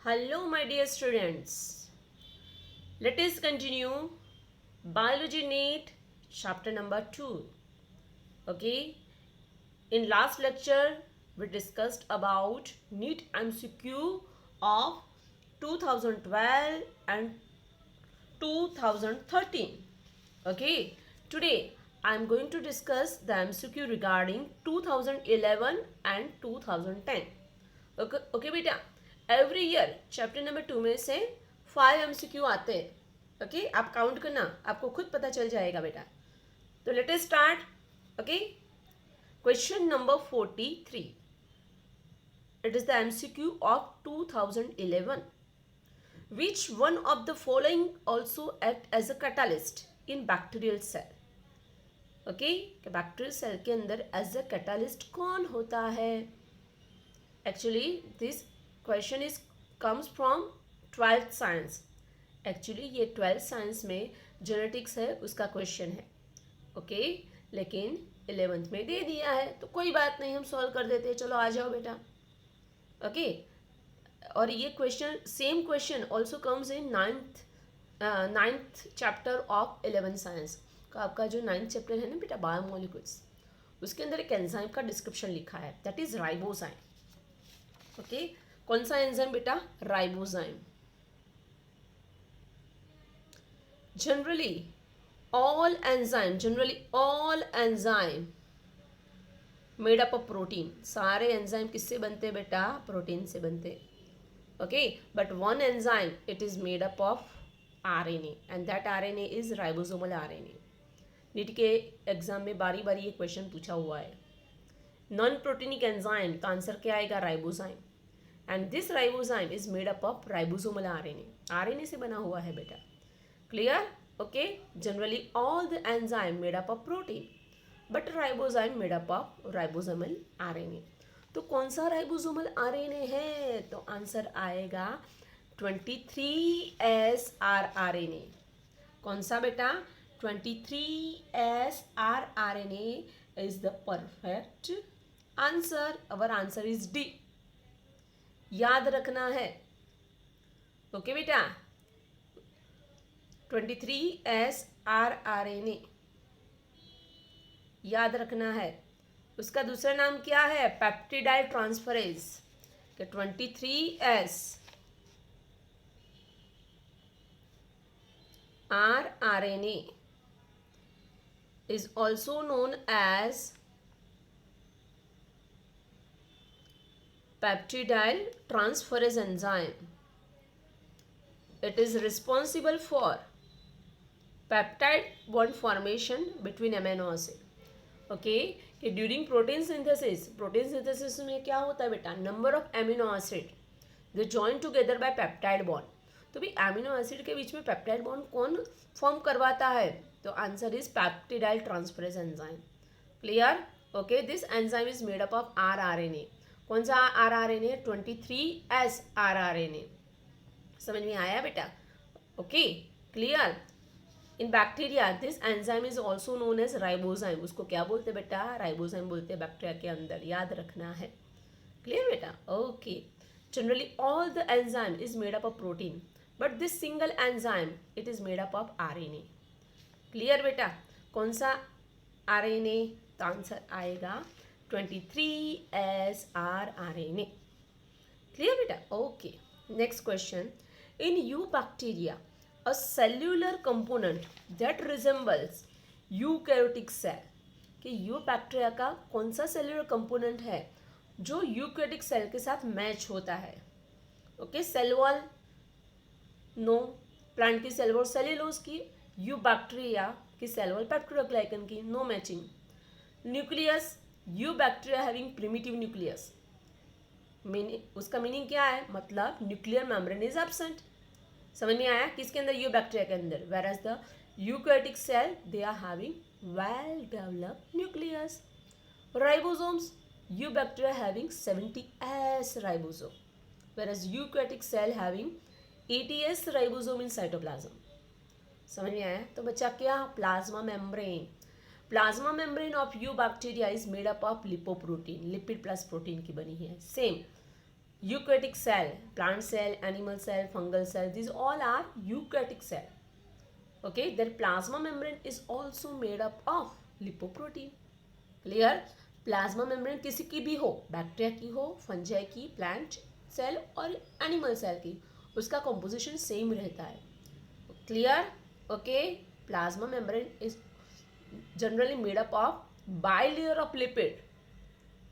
Hello, my dear students. Let us continue Biology NEET chapter number 2. Okay, in last lecture, we discussed about NEET MCQ of 2012 and 2013. Okay, today I am going to discuss the MCQ regarding 2011 and 2010. Okay बेटा, every year chapter number 2 में से 5 MCQ आते हैं. Okay, आप count करना, आपको खुद पता चल जाएगा बेटा. तो let us start. Okay, question number 43. It is the MCQ of 2011. Which one of the following also act as a catalyst in bacterial cell? Okay, bacterial cell के अंदर एज अ कैटालिस्ट कौन होता है? Actually this question is comes from 12th science. Actually ये 12th science में genetics है, उसका question है. ओके, लेकिन 11th में दे दिया है तो कोई बात नहीं, हम सॉल्व कर देते हैं. चलो आ जाओ बेटा. ओके, और ये question same question also comes in ninth chapter of 11th science का. आपका जो 9th चैप्टर है ना बेटा, बायोमोलिक्यूल्स, उसके अंदर एक एंजाइम का डिस्क्रिप्शन लिखा है, दैट इज राइबोजाइम. ओके, कौन सा एंजाइम बेटा? Ribozyme. Generally all enzyme made up of protein. सारे एंजाइम किससे बनते हैं बेटा? प्रोटीन से बनते हैं. Okay, but one enzyme it is made up of RNA and that RNA is ribosomal RNA. NEET के एग्जाम में बारी बारी ये क्वेश्चन पूछा हुआ है. नॉन प्रोटीनिक एंजाइम का आंसर क्या आएगा? Ribozyme. And this ribozyme is made up of ribosomal RNA से बना हुआ है बेटा. Clear? Okay, generally all the enzyme made up of protein but ribozyme made up of ribosomal RNA. तो कौन सा राइबोसोमल RNA है? तो आंसर आएगा 23SR RNA. कौन सा बेटा? 23SR RNA is the perfect answer. Our answer is D. याद रखना है. ओके बेटा, 23SR RNA याद रखना है. उसका दूसरा नाम क्या है? Peptidyl transferase. 23SR RNA is also known as peptidyl transferase enzyme. It is responsible for peptide bond formation between amino acid. Okay, कि ड्यूरिंग प्रोटीन सिंथेसिस में क्या होता है बेटा? Number of amino acid they join together by peptide bond. तो भी amino acid के बीच में पेप्टाइड बॉन्ड कौन फॉर्म करवाता है? तो answer is peptidyl transferase enzyme. Clear? Okay, this enzyme is made up of RNA. कौन सा RNA? 23SR RNA. समझ में आया बेटा? Okay, clear? In bacteria this enzyme is also known as ribozyme. उसको क्या बोलते बेटा? राइबोजाइम बोलते हैं बैक्टीरिया के अंदर. याद रखना है. क्लियर बेटा? Okay, generally all the enzyme is made up of protein but this single enzyme it is made up of RNA. Clear बेटा? कौन सा RNA? तो आंसर आएगा 23SR RNA. क्लियर बेटा? Okay, next question. In eubacteria a cellular component that resembles eukaryotic cell. कि eubacteria का कौन सा सेल्यूलर कंपोनेंट है जो यूकैरियोटिक सेल के साथ मैच होता है? Okay, cell wall no, plant की सेल वॉल सेल्यूलोज की, यूबैक्टीरिया की सेल वॉल पेप्टिडोग्लाइकन की, no matching. Nucleus, eubacteria having primitive nucleus. उसका मीनिंग क्या है? मतलब न्यूक्लियर मेम्ब्रेन इज एब्सेंट. समझ में आया? किसके अंदर? यूबैक्टीरिया के अंदर. Whereas the eukaryotic cell they are having well developed nucleus. Ribosomes, eubacteria having 70S ribosome whereas eukaryotic cell having 80S ribosome in cytoplasm. समझ में आया? तो बच्चा क्या? Plasma membrane. Plasma membrane of eubacteria is made up of lipoprotein. Lipid plus protein की बनी है. Same eukaryotic cell, plant cell, animal cell, fungal cell, these all are eukaryotic cell. Okay, their plasma membrane is also made up of lipoprotein. Clear? Plasma membrane किसी की भी हो, bacteria की हो, fungi की, प्लांट सेल और animal cell की, उसका कॉम्पोजिशन सेम रहता है. Clear? Okay. Plasma membrane is generally made up of bilayer of lipid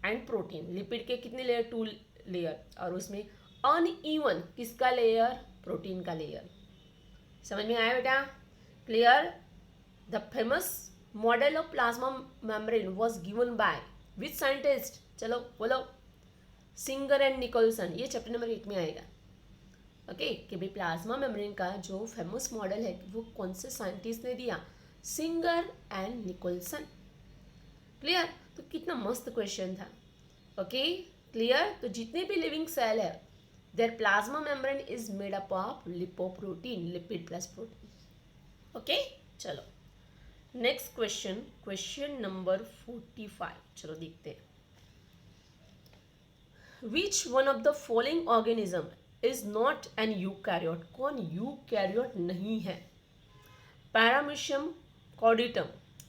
and protein. Lipid के कितने लेयर? 2 लेयर. और उसमें अनइवन किसका लेयर? प्रोटीन का लेयर. समझ में आया बेटा? Clear? The famous model of plasma membrane was given by which scientist? चलो बोलो. Singer and Nicolson. ये चैप्टर नंबर 8 में आएगा. ओके कि भाई प्लाज्मा मेम्ब्रेन का जो फेमस मॉडल है वो कौन से साइंटिस्ट ने दिया? Singer and Nicolson. क्लियर? तो कितना मस्त क्वेश्चन था. Okay clear? तो जितने भी लिविंग सेल है there plasma membrane is made up of lipoprotein, lipid plus protein. Okay चलो नेक्स्ट क्वेश्चन, क्वेश्चन नंबर 45. चलो देखते हैं. Which one of the following organism is not an eukaryote? कौन यूकैरियोट नहीं है? Paramecium caudatum.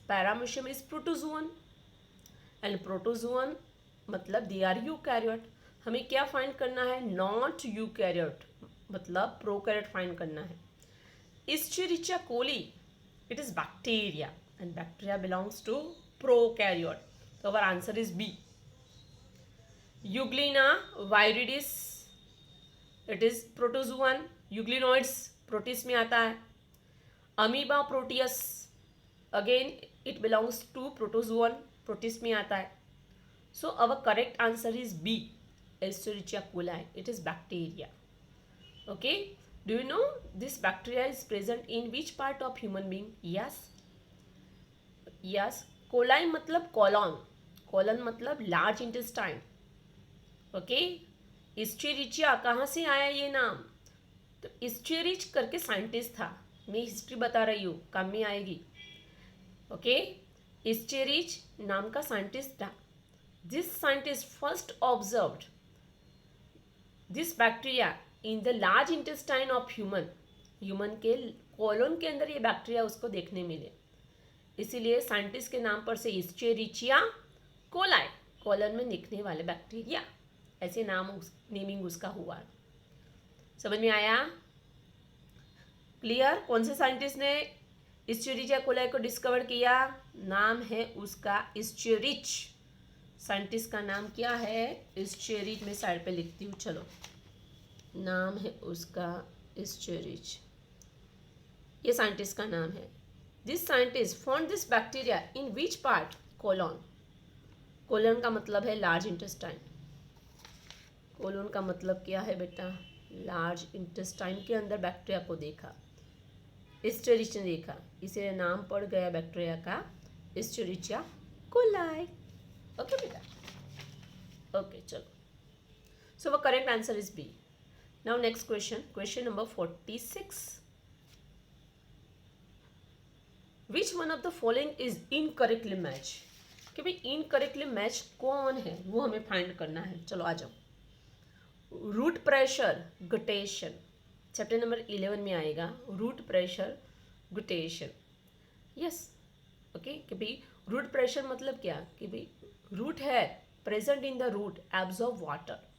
Paramecium is protozoan and protozoan मतलब they are eukaryote. हमें क्या फाइंड करना है? नॉट यूकैरियोट मतलब प्रोकैरियोट फाइंड करना है. इस्चेरिचिया Koli, it is bacteria and bacteria belongs to prokaryote. So our answer is B. Euglena viridis, it is protozoan. Euglenoids protist में आता है. Amoeba proteus, again it belongs to protozoan, protist में आता है. So our correct answer is B. Escherichia coli, it is bacteria. Okay. Do you know this bacteria is present in which part of human being? Yes. Yes. Coli मतलब colon. Colon मतलब large intestine. Okay. Escherichia कहाँ से आया ये नाम? तो Escherichia करके scientist था. मैं हिस्ट्री बता रही हूँ, काम में आएगी. ओके. Escherichia नाम का साइंटिस्ट था. This scientist first observed this bacteria in the large intestine of human. Human के कोलोन के अंदर ये बैक्टीरिया उसको देखने मिले. इसीलिए साइंटिस्ट के नाम पर से इस्चेरिचिया कोलाई, कोलन में निकलने वाले बैक्टीरिया, ऐसे नाम नेमिंग उसका हुआ. समझ में आया? क्लियर? कौन से साइंटिस्ट ने इस्चेरिचिया कोलाई को डिस्कवर किया? नाम है उसका इस्चेरिच. साइंटिस्ट का नाम क्या है? इस्चेरिच. मैं साइड पे लिखती हूँ. चलो नाम है उसका इस्चेरिच. ये साइंटिस्ट का नाम है. This scientist found this bacteria in which part? Colon. Colon का मतलब है लार्ज इंटेस्टाइन. कोलोन का मतलब क्या है बेटा? लार्ज इंटेस्टाइन के अंदर बैक्टीरिया को देखा, इस्चेरिच ने देखा, इसे नाम पड़ गया बैक्टीरिया का इस्चेरिचिया कोलाई. ओके बेटा? ओके चलो. So we correct answer is B. Now next question, question number 46. Which one of the following is incorrectly matched? कि भाई इनकरेक्टली मैच कौन है वो हमें फाइंड करना है. चलो आ जाओ. Root pressure guttation, chapter number 11 में आएगा. Root pressure guttation. Yes. Okay कि भाई रूट प्रेशर मतलब क्या? कि भाई रूट है, present in the root absorb water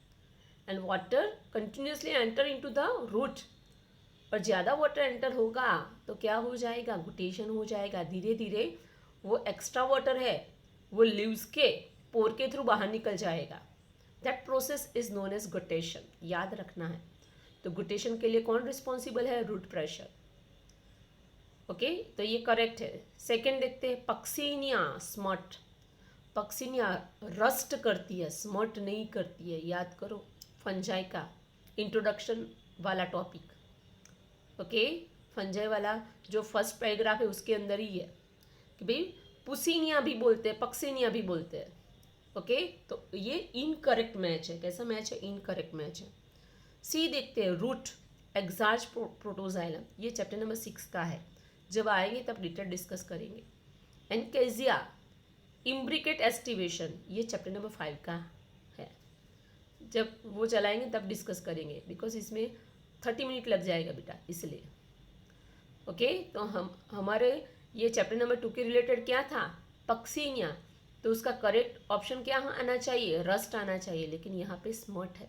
and water continuously enter into the root. और ज़्यादा वाटर एंटर होगा तो क्या हो जाएगा? गुटेशन हो जाएगा. धीरे धीरे वो एक्स्ट्रा वाटर है वो लीव्स के पोर के थ्रू बाहर निकल जाएगा. That process is known as guttation. याद रखना है. तो गुटेशन के लिए कौन रिस्पॉन्सिबल है? Root pressure. ओके तो ये करेक्ट है. सेकेंड देखते हैं. Puccinia smut. पक्सीनिया रस्ट करती है, स्मट नहीं करती है. याद करो फंजाई का इंट्रोडक्शन वाला टॉपिक. ओके फंजाई वाला जो फर्स्ट पैराग्राफ है उसके अंदर ही है कि भाई पुसीनिया भी बोलते हैं, पक्सीनिया भी बोलते हैं. ओके तो ये इनकरेक्ट मैच है. कैसा मैच है? इनकरेक्ट मैच है. सी देखते हैं. Root exarch protoxylem. ये चैप्टर नंबर 6 का है. जब आएंगे तब डिटेल डिस्कस करेंगे. एनकेजिया इम्ब्रिकेट एस्टिवेशन, ये चैप्टर नंबर 5 का है. जब वो चलाएंगे तब डिस्कस करेंगे, बिकॉज इसमें 30 मिनट लग जाएगा बेटा, इसलिए। ओके, तो हम हमारे ये चैप्टर नंबर 2 के रिलेटेड क्या था, पक्सीनिया। तो उसका करेक्ट ऑप्शन क्या आना चाहिए, रस्ट आना चाहिए, लेकिन यहाँ पे स्मर्ट है।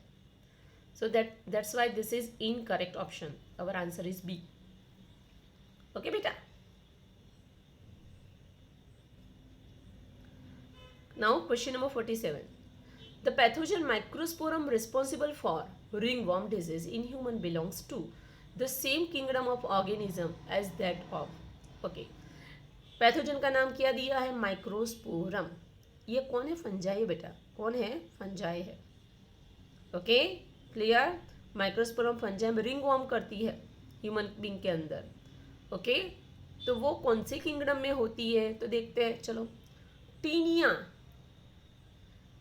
So that's why this is incorrect option, our answer is B. Okay बेटा, now question number 47. The pathogen Microsporum responsible for ringworm disease in human belongs to the same kingdom of organism as that of. Okay. Pathogen का नाम क्या दिया है, microsporum. ये कौन है, fungi है बेटा, कौन है, फंजाई है। Okay, clear. माइक्रोस्पोरम फंजाई में रिंगवर्म करती है ह्यूमन बींग के अंदर। ओके, तो वो कौन से किंगडम में होती है, तो देखते हैं, चलो। टीनिया,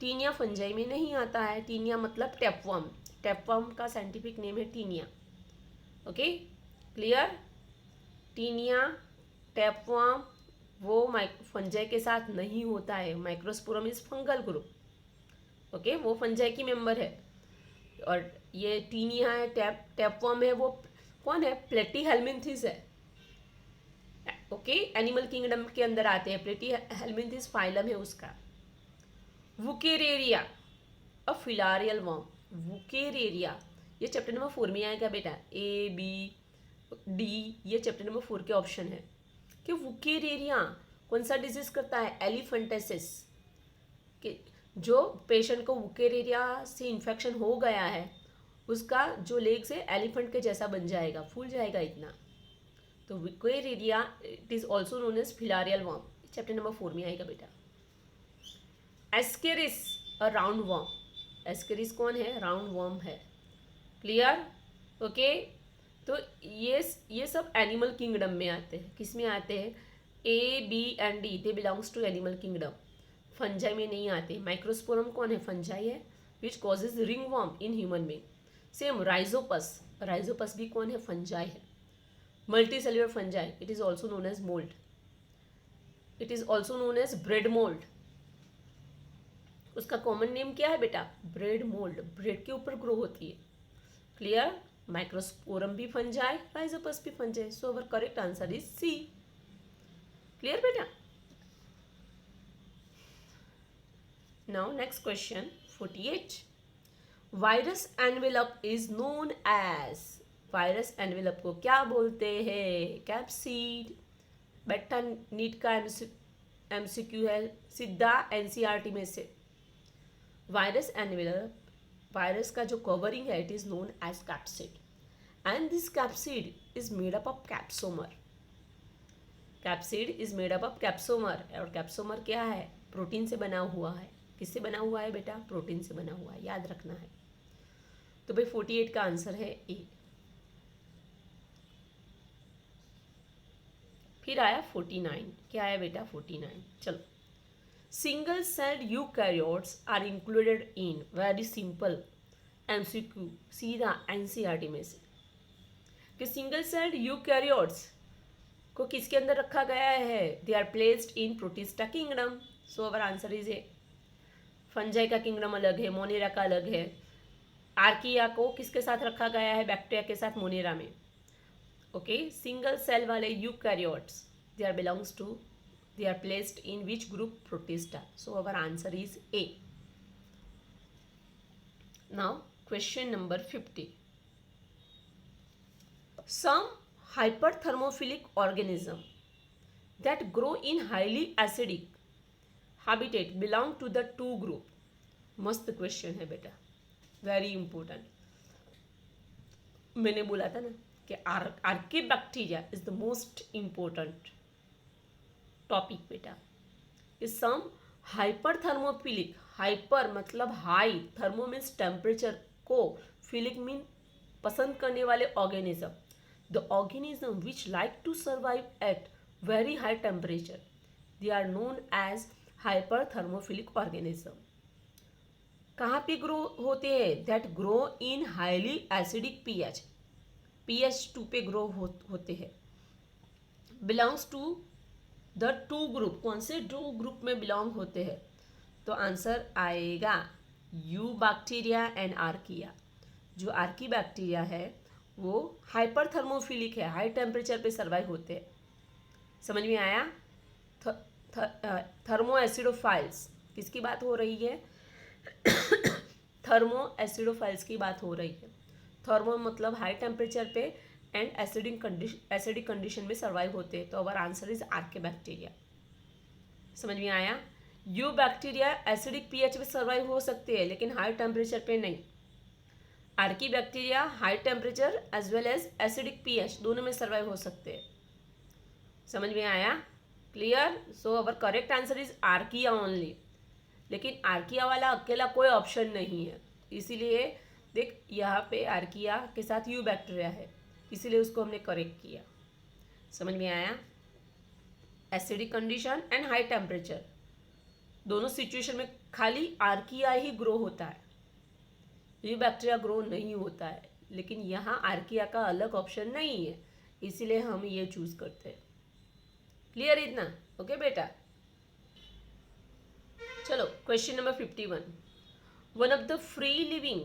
टीनिया फंजाई में नहीं आता है। टीनिया मतलब टेपवर्म, टेपवर्म का साइंटिफिक नेम है Taenia. Okay, clear. Taenia, tapeworm, वो फंजाई के साथ नहीं होता है। Microsporum is fungal group. Okay, वो फंजाई की मेंबर है। और ये टीनिया है, टेपवर्म है, वो कौन है, प्लेटीहेल्मिन्थिस है। ओके, एनिमल किंगडम के अंदर आते हैं। प्लेटीहेल्मिन्थिस फाइलम है उसका। वुकेरेरिया, अ फिलारियल वर्म। वुकेरेरिया, ये चैप्टर नंबर 4 में आएगा बेटा, ए बी डी, ये चैप्टर नंबर 4 के ऑप्शन है कि वुकेरेरिया कौन सा डिजीज करता है, एलिफेंटेसिस। कि जो पेशेंट को वुकेरेरिया से इन्फेक्शन हो गया है, उसका जो लेग्स है एलिफेंट के जैसा बन जाएगा, फूल जाएगा इतना। तो Wuchereria it is also known as filarial worm, chapter number 4 में आएगा बेटा। Ascaris, a round worm. Ascaris कौन है, राउंड वर्म है। क्लियर। ओके, तो ये सब एनिमल किंगडम में आते हैं। किस में आते हैं, A B and D, they belongs to animal kingdom. Fungi में नहीं आते। माइक्रोस्पोरम कौन है, फंजाई है, which causes ring worm in human में। सेम राइजोपस, राइजोपस भी कौन है, फंजाई है। Multi cellular fungi, it is also known as mould, it is also known as bread mould. उसका कॉमन नेम क्या है बेटा, ब्रेड मोल्ड, ब्रेड के ऊपर ग्रो होती है। क्लियर। माइक्रोस्पोरम भी फंजाई, राइजोपस भी fungi, so our correct answer is C. Clear बेटा। Now next question 48. Virus envelope is known as, virus envelope को क्या बोलते हैं, कैप्सिड। बेटा नीट का एमसीक्यू है, सीधा एनसीईआरटी में से। वायरस एनवेलप, वायरस का जो कवरिंग है, it is known as capsid, and this capsid is made up of capsomere. Capsid is made up of capsomere, और कैप्सोमर क्या है, प्रोटीन से बना हुआ है। किससे बना हुआ है बेटा, प्रोटीन से बना हुआ है, याद रखना है। तो भाई 48 का आंसर है ए। फिर आया 49, क्या आया बेटा, 49। चलो, single celled eukaryotes are included in, very simple MCQ, सीधा एनसीईआरटी में से, कि सिंगल सेल्ड यूकैरियोट्स को किसके अंदर रखा गया है, they are placed in Protista kingdom, so our answer is A. Fungi का किंगडम अलग है, मोनेरा का अलग है। आर्किया को किसके साथ रखा गया है, बैक्टीरिया के साथ, मोनेरा में। ओके, सिंगल सेल वाले eukaryotes, they are belongs to, they are placed in which group, protista, so our answer is A. Now question number 50. Some hyperthermophilic organism that grow in highly acidic habitat belong to the two group. मस्त question है बेटा, very important. मैंने बोला था ना कि archaebacteria is the most important topic बेटा। Is some hyper thermophilic, hyper मतलब हाई, थर्मो मीन्स टेम्परेचर को, फिलिक मीन पसंद करने वाले organism, the organism which like to survive at very high temperature, they are known as hyper thermophilic organism. कहाँ पे grow होते हैं, that grow in highly acidic pH, pH 2 पे grow होते हैं। Belongs to the two group, कौन से to group में बिलोंग होते हैं, तो आंसर आएगा यू बैक्टीरिया एंड आर्किया। जो आर्की बैक्टीरिया है वो हाइपरथर्मोफिलिक है, हाई टेम्परेचर पे सर्वाइव होते हैं। समझ में आया? थर्मो एसिडोफाइल्स, किसकी बात हो रही है? थर्मो एसिडोफाइल्स की बात हो रही है। थर्मो मतलब हाई टेम्परेचर पे एंड एसिडिक कंडीशन में सर्वाइव होते हैं। तो our answer is archaebacteria. समझ में आया? यू बैक्टीरिया एसिडिक पीएच में सर्वाइव हो सकते हैं लेकिन हाई टेम्परेचर पे नहीं। Archaebacteria high temperature as well as acidic pH दोनों में सर्वाइव हो सकते हैं। समझ में आया? Clear? So our correct answer is archaea only. लेकिन आर्किया वाला अकेला कोई ऑप्शन नहीं है, इसीलिए देख यहाँ पे आर्किया के साथ यू बैक्टीरिया है, इसीलिए उसको हमने करेक्ट किया। समझ में आया? Acidic condition and high temperature दोनों सिचुएशन में खाली आर्किया ही ग्रो होता है, यू बैक्टीरिया ग्रो नहीं होता है। लेकिन यहाँ आर्किया का अलग ऑप्शन नहीं है, इसीलिए हम ये चूज करते हैं। क्लियर इतना? ओके बेटा, चलो question number 51। One of the free living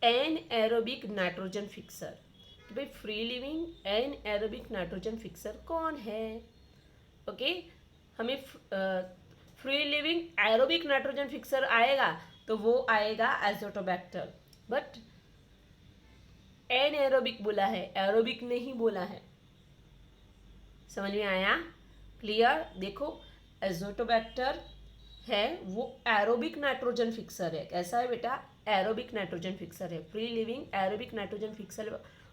anaerobic nitrogen fixer. कि भाई free living anaerobic nitrogen fixer कौन है? ओके हमें free living aerobic nitrogen fixer आएगा तो वो आएगा एजोटोबैक्टर, बट एन एरोबिक बोला है, एरोबिक नहीं बोला है। समझ में आया? क्लियर? देखो एजोटोबैक्टर है वो एरोबिक नाइट्रोजन फिक्सर है। कैसा है बेटा? एरोबिक नाइट्रोजन फिक्सर है। Free living aerobic nitrogen fixer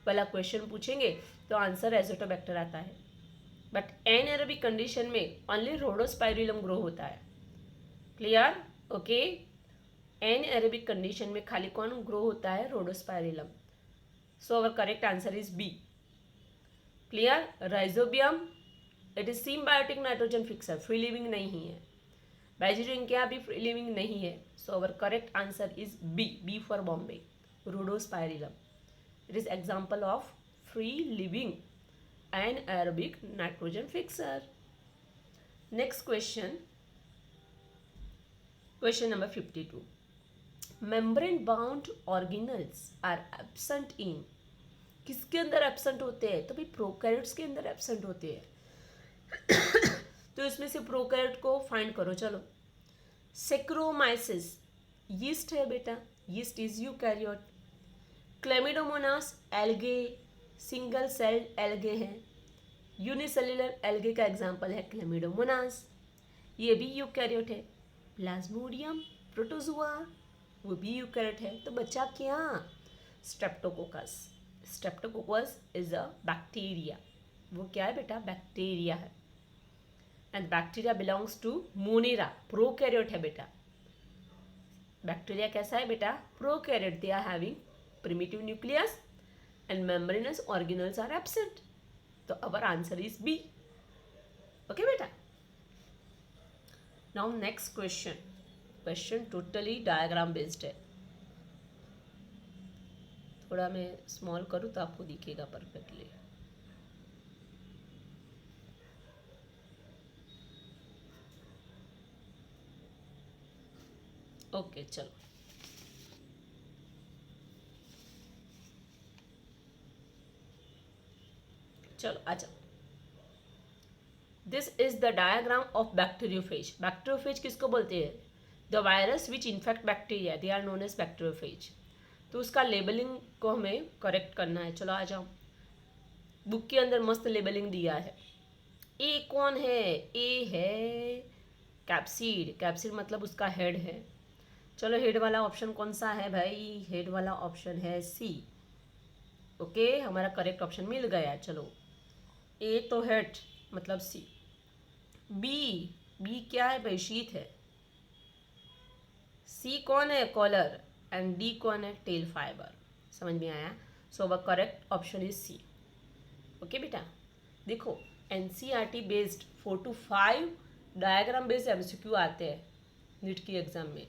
वाला क्वेश्चन पूछेंगे तो आंसर एजोटोबैक्टर आता है। बट एन एरोबिक कंडीशन में ओनली रोडोस्पाइरिलम ग्रो होता है। Clear? Okay, anaerobic condition में खाली कौन ग्रो होता है? Rhodospirillum. So our correct answer is B. Clear? Rhizobium it is symbiotic nitrogen fixer, free living नहीं है। बेंजीडियम क्या भी फ्री लिविंग नहीं है। So our correct answer is B, B for Bombay, rhodospirillum. It is example of free living anaerobic nitrogen fixer. Next question, question number 52। Membrane bound organelles are absent in. किसके अंदर absent होते हैं? तो भाई prokaryotes के अंदर absent होते हैं। तो इसमें से प्रोकैरियोट को फाइंड करो। चलो, सेक्रोमाइसिस यीस्ट है बेटा, yeast is eukaryote. Chlamydomonas algae, single celled algae है। यूनिसेल्युलर एल्गे का एग्जांपल है क्लेमिडोमोनास, ये भी यूकैरियोट है। प्लाज्मोडियम प्रोटोजुआ वो भी यूकैरियोट है। तो बचा क्या? Streptococcus. Streptococcus is a bacteria. वो क्या है बेटा? बैक्टीरिया है। And bacteria belongs to monera, prokaryote है बेटा। बैक्टीरिया कैसा है बेटा? Prokaryote. They are having primitive nucleus and membranous organelles are absent. तो our answer is B. Okay बेटा, now next question. Question totally diagram based है। थोड़ा मैं स्मॉल करूँ तो आपको दिखेगा परफेक्टली। ओके चलो, चलो आ जाओ। This is the diagram of bacteriophage. Bacteriophage किसको बोलते हैं? The virus which infect bacteria, they are known as bacteriophage. तो उसका लेबलिंग को हमें करेक्ट करना है। चलो आ जाओ, बुक के अंदर मस्त लेबलिंग दिया है। ए कौन है? ए है कैप्सिड। कैप्सिड मतलब उसका हेड है। चलो हेड वाला ऑप्शन कौन सा है भाई? हेड वाला ऑप्शन है सी। ओके, हमारा करेक्ट ऑप्शन मिल गया। चलो, ए तो हेड मतलब सी। बी, बी क्या है भाई? शीत है। सी कौन है? कॉलर। एंड डी कौन है? Tail fibre. समझ में आया? So we correct option is C. Okay बेटा, देखो NCERT based 4 to 5 diagram based MCQ आते हैं नीट की एग्जाम में।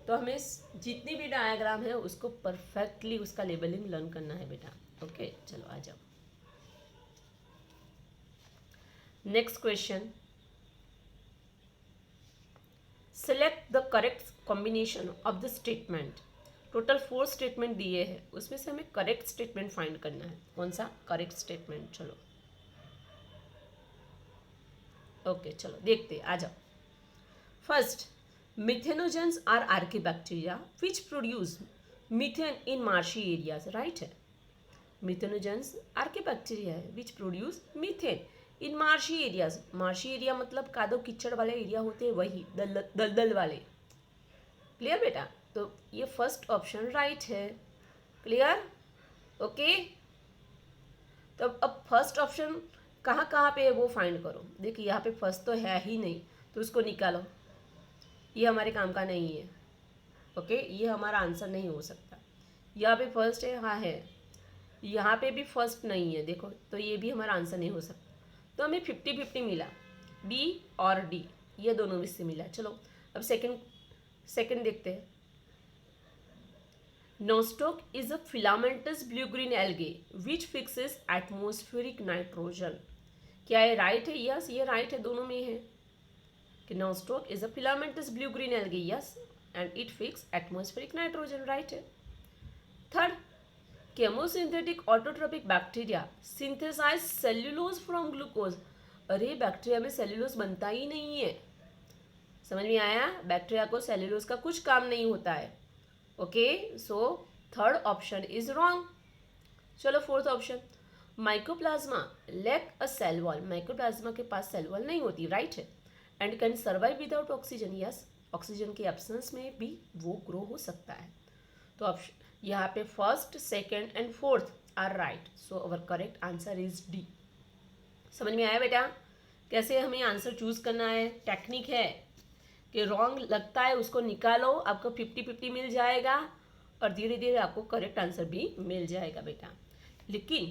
तो हमें जितनी भी डायग्राम है उसको परफेक्टली उसका लेबलिंग लर्न करना है बेटा। ओके चलो आ जाओ, next question. Select the correct combination of the statement. Total 4 statement दिए हैं, उसमें से हमें करेक्ट स्टेटमेंट फाइंड करना है। कौन सा करेक्ट स्टेटमेंट? चलो ओके चलो देखते आ जाओ। First, methanogens are archaebacteria which produce methane in marshy areas, right है। मिथेनोजेंस आर्किबैक्टीरिया है which produce methane in marshy areas. Marshy area मतलब कादो कीचड़ वाले एरिया होते हैं, वही दलदल वाले। क्लियर बेटा? तो ये फर्स्ट ऑप्शन राइट है। क्लियर? ओके। तो अब फर्स्ट ऑप्शन कहाँ कहाँ पे है वो फाइंड करो। देखिए यहाँ पे फर्स्ट तो है ही नहीं, तो उसको निकालो, ये हमारे काम का नहीं है। ओके, ये हमारा आंसर नहीं हो सकता। यहाँ पे फर्स्ट है, हाँ है, यहाँ पे भी फर्स्ट नहीं है, देखो, तो ये भी हमारा आंसर नहीं हो सकता। तो हमें 50-50 मिला, बी और डी, ये दोनों में से मिला। चलो अब सेकंड देखते हैं। Nostoc is a filamentous blue green algae which fixes atmospheric nitrogen. क्या ये राइट है? यस, ये राइट है, दोनों में है कि nostoc is a filamentous blue green algae, yes, and it fix atmospheric nitrogen, right है। Third, chemosynthetic autotrophic bacteria synthesize cellulose from glucose. अरे बैक्टीरिया में सेल्यूलोज बनता ही नहीं है। समझ में आया? बैक्टीरिया को सेल्यूलोज का कुछ काम नहीं होता है। Okay, so third option is wrong. चलो fourth option, mycoplasma lack a cell wall. Mycoplasma के पास सेल वॉल नहीं होती, राइट है, and can survive without oxygen. Yes, oxygen के एब्सेंस में भी वो ग्रो हो सकता है। तो ऑप्शन यहाँ पे first, second and fourth are right, so our correct answer is D. समझ में आया बेटा कैसे हमें आंसर चूज करना है? टेक्निक है कि रॉन्ग लगता है उसको निकालो, आपको 50-50 मिल जाएगा और धीरे धीरे आपको करेक्ट आंसर भी मिल जाएगा बेटा। लेकिन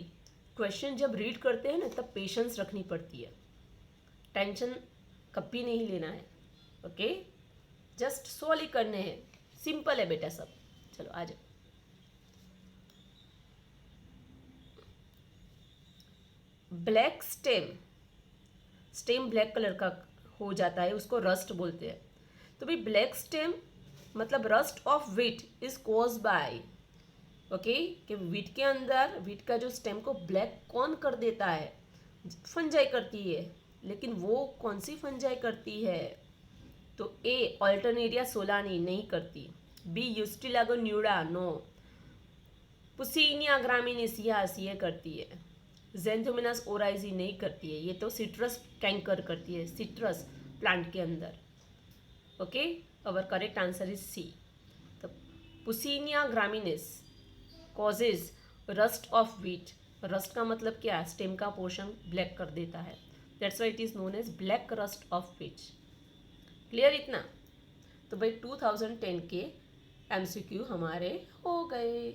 क्वेश्चन जब रीड करते हैं ना, तब पेशेंस रखनी पड़ती है, टेंशन कभी नहीं लेना है। ओके, जस्ट सोली करने हैं, सिंपल है बेटा सब। चलो आ जाओ। ब्लैक स्टेम ब्लैक कलर का हो जाता है, उसको रस्ट बोलते हैं। तो भाई ब्लैक स्टेम मतलब rust of wheat is cause by, okay, कि व्हीट के अंदर व्हीट का जो स्टेम को ब्लैक कौन कर देता है? फंजाई करती है। लेकिन वो कौन सी फंजाई करती है? तो ए ऑल्टरनेरिया सोलानी नहीं करती, बी यूस्टिलागो न्यूडा नो, पुसीनिया ग्रामिनेसियास ये करती है, जेंथोमिनास ओराइजी नहीं करती है, ये तो सिट्रस कैंकर करती है, सिट्रस प्लांट के अंदर। Okay, our correct answer is C. तो puccinia graminis causes rust of wheat. Rust का मतलब क्या है? स्टेम का पोर्शन ब्लैक कर देता है, that's why it is known as black rust of wheat. Clear इतना? तो भाई 2010 के MCQ हमारे हो गए।